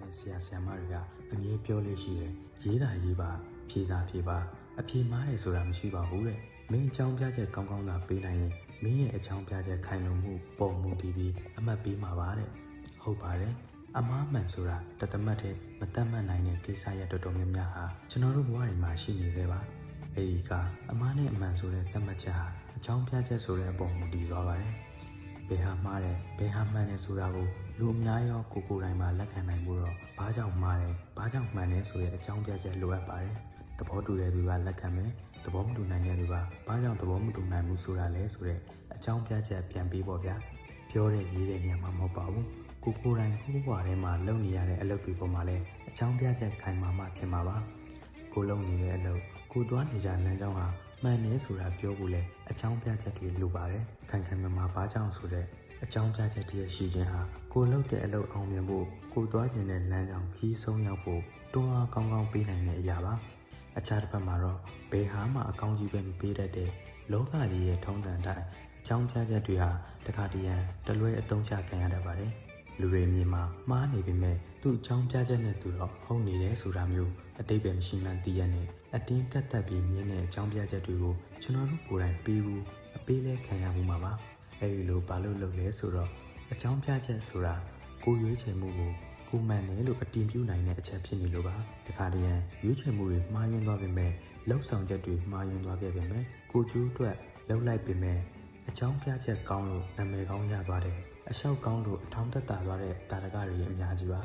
တဲ့ဆရာဆရာမတွေကအမြဲပြောလေးရှိတယ်ရေးတာရေးပါဖြေတာဖြေပါအဖြေမှားတယ်ဆိုတာမရှိပါဘူးတဲ့မင်းအကြောင်းပြချက်ကောင်းကောင်းသာပေးနိုင်ရင်မင်းရဲ့အကြောင်းပြချက်ခိုင်လုံမှုပုံမှုတည်ပြီးအမှတ်ပေးမှာပါတဲ့ဟုတ်ပါတယ်အမားမှန်ဆိုတာတသမတ်တဲ့မတတ်မှတ်နိုင်တဲ့ကိစ္စရပ်တော်တော်များများဟာကျွန်တော်တို့ဘဝတွေမှာရှိနေသေးပါအဲ့ဒီကအမားနဲ့အမှန်ဆိုတဲ့သတ်မှတ်ချက်ဟာအကြောင်းပြချက်ဆိုတဲ့အပေါ်မူတည်သွားပါတယ်ဘယ်ဟာမှားတယ်ဘယ်ဟာမှန်တယ်ဆိုတာကိုလူအများရောကိုယ်တိုင်မှာလက်ခံနိုင်ဖို့တော့ဘာကြောင့်မှားတယ်ဘာကြောင့်မှန်တယ်ဆိုတဲ့အကြောင်းပြချက်လိုအပ်ပါတယ်သဘောတူတဲ့သူကလက်ခံမယ်သဘောမတူနိုင်တဲ့သူကဘာကြောင့်သဘောမတူနိုင်ဘူးဆိုတာလဲဆိုတဲ့အကြောင်းပြချက်ပြန်ပေးပေါ့ဗျာပြောတဲ့ရေးတဲ့နေရာမှာမဟုတ်ပါဘူးကိုယ်တိုင်ကိုယ့်ဘဝထဲမှာလုပ်နေရတဲ့အလုပ်တွေပေါ်မှာလည်းအကြောင်းပြချက်ခိုင်မာမှဖြစ်မှာပါကိုလုပ်နေတဲ့အလုပ်ကိုသွားနေကြလမ်းကြောင်းဟာမှန်တယ်ဆိုတာပြောဖို့လဲအကြောင်းပြချက်တွေလိုပါတယ်ခိုင်ခိုင်မာမာဘာကြောင့်ဆိုတဲ့အကြောင်းပြချက်တည်းရှိခြင်းဟာကိုလုပ်တဲ့အလုပ်အောင်မြင်ဖို့ကိုသွားခြင်းတဲ့လမ်းကြောင်းခီးဆုံးရောက်ဖို့တွန်းအားကောင်းကောင်းပေးနိုင်တဲ့အရာပါအခြားတစ်ဖက်မှာတော့ဘယ်ဟာမှအကောင်းကြီးပဲမပေးတတ်တဲ့လောကကြီးရဲ့ထုံးစံတိုင်းအကြောင်းပြချက်တွေဟာတခါတရံတလွဲအသုံးချခံရတတ်ပါတယ်လူတွေမြင်မှာမှားနေပေမဲ့သူ့အကြောင်းပြချက်နဲ့သူတော့ဟုတ်နေတယ်ဆိုတာမျိုးအတိတ်ပဲမရှိမှန်းသိရတဲ့အတင်းကတ်သက်ပြီးမြင်တဲ့အကြောင်းပြချက်တွေကိုကျွန်တော်တို့ကိုယ်တိုင်ပေးဘူးအပေးလဲခံရမှုမှာပါအဲဒီလိုဘာလို့လုပ်လဲဆိုတော့အကြောင်းပြချက်ဆိုတာကိုရွေးချယ်မှုကိုကိုမှန်တယ်လို့အတင်ပြနိုင်တဲ့အချက်ဖြစ်နေလို့ပါတခါတရံရွေးချယ်မှုတွေမှားယွင်းသွားပေမဲ့လှုပ်ဆောင်ချက်တွေမှားယွင်းသွားခဲ့ပေမဲ့ကိုကျိုးအတွက်လှုပ်လိုက်ပေမဲ့အကြောင်းပြချက်ကောင်းလို့နာမည်ကောင်းရသွားတယ်အလျှောက်ကောင်းလို့အထောင်သက်သာသွားတဲ့တာရကတွေအများကြီးပါ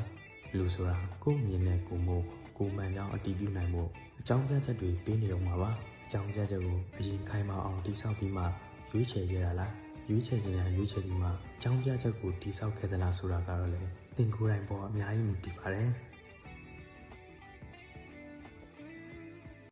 လူဆိုတာကိုယ်မြင်တဲ့ကိုယ်မို့ကိုမှန်ကြောင်းအတည်ပြုနိုင်ဖို့အကြောင်းပြချက်တွေပေးနေအောင်ပါပါအကြောင်းပြချက်ကိုအရင်ခိုင်မာအောင်တိဆောက်ပြီးမှရွေးချယ်ခဲ့တာလားရွေးချယ်ခြင်းရရွေးချယ်ပြီးမှအကြောင်းပြချက်ကိုတိဆောက်ခဲ့သလားဆိုတာကတော့လေသင်ကိုယ်တိုင်ပေါ်အများကြီးမူတည်ပါတယ်